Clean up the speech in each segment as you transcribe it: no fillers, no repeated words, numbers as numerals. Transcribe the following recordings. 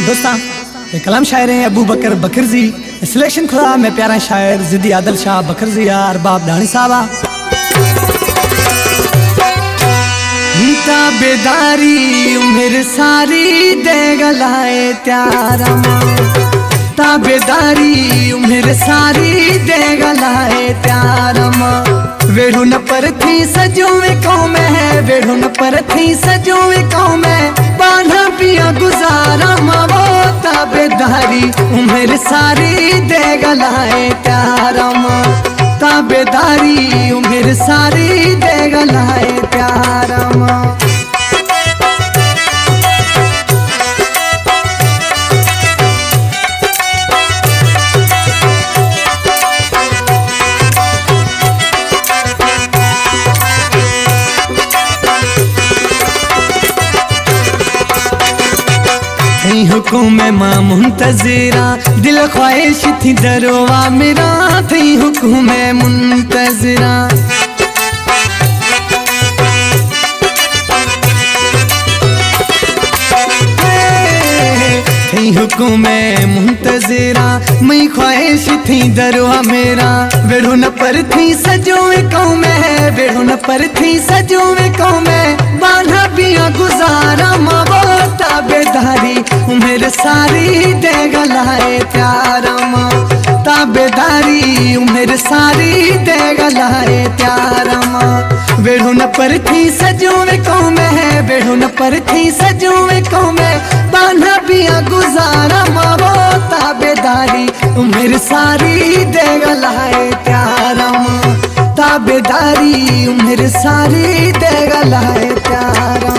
दोस्ता ये कलाम शायर हैं अबू बकर बकरजी। सिलेक्शन खुदा में प्यारा शायर जिद्दी आदल शाह बकरजी यार बाप दानी साहबा। ताबेदारी उम्र सारी दे गलाए त्यारा ताबेदारी उम्र सारी दे गलाए त्यारा वेड़ू न पर थी सजो कौम है वेड़ू न पर थी सजो कौम है बांधा पिया गुजारा वो ताबेदारी उम्र सारी दे गलाए त्यारा ताबेदारी उम्र सारी दे गलाए त्यारा। हुकुम मां मुंतज़िरा दिल ख्वाहिश थी दरवा मेरा थी हुकुम मुंतज़िरा थी हुकुम मुंतज़िरा मई ख्वाहिश थी दरवा मेरा वेड़ो न पर थी सजो कौम है वेड़ो न पर थी सजो कौम बांधा पिया गुजारा वो ताबेदारी उम्र सारी दे गलाए त्यारा ताबेदारी उम्र सारी दे गलाए त्यारा वेड़ो न पर थी सजो कौम है वेड़ो न पर थी सजो कौम बांधा पिया गुजारा वो ताबेदारी उम्र सारी दे गलाए त्यारा ताबेदारी उम्र सारी दे गलाए त्यारा।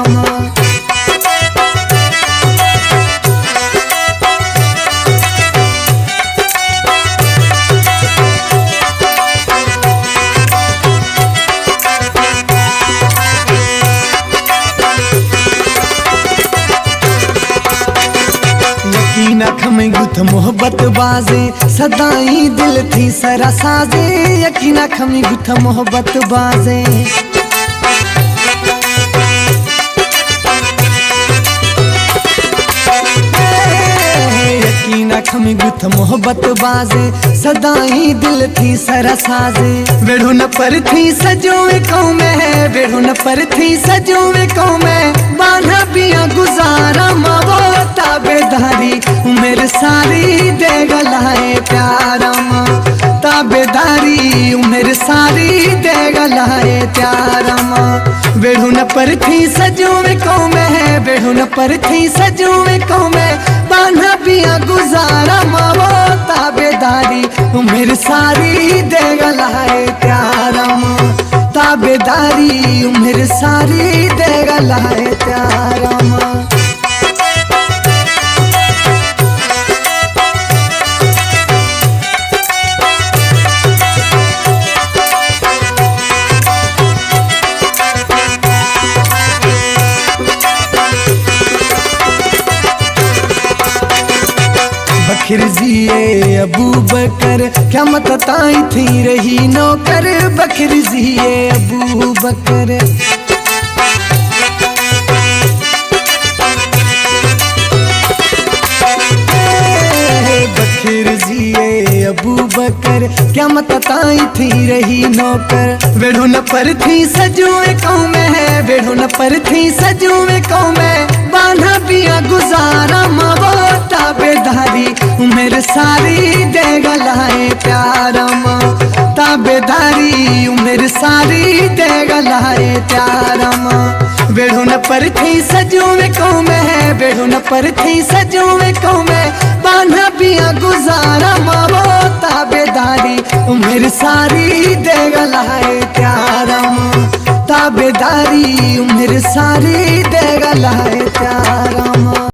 खम गुथ मोहब्बत बाजे सदाई दिल थी सरा साजे यकीना खम गुथ मोहब्बत बाजे यकीना खम गुथ मोहब्बत बाजे सदाई दिल थी सरा साजे वेड़ो न पर थी सजो कौम है वेड़ो न पर थी सजो कौम बांधा पिया गुजारा वो ताबेदारी उम्र सारी दे गलाए प्यारा ताबेदारी उम्र सारी दे गलाए प्यारा वेड़ू न पर थी सजो कौम है वेड़ू न पर थी सजो कौम बांधा पिया गुजारा वो ताबेदारी उम्र सारी दे गलाए प्यारा ताबेदारी उम्र सारी दे गलाए प्यारा। बकरजिए अबू बकर क्या मत ताई थी रही नौकर बकरजिए अबू बकर बकरजिए अबू बकर क्या मत ताई थी रही नौकर वेड़ो न पर थी सजो कौम है वेड़ो न पर थी सजो कौम बांधा पिया गुजारा वो ताबेदारी उम्र सारी दे गलाए प्यारा ताबेदारी उम्र सारी दे गलाए प्यारा वेड़ो न पर थी सजो कौम है वेड़ो न पर थी सजो कौम बांधा पिया गुजारा वो ताबेदारी उम्र सारी दे गलाए प्यारा ताबेदारी उम्र सारी दे गलाए प्यारा।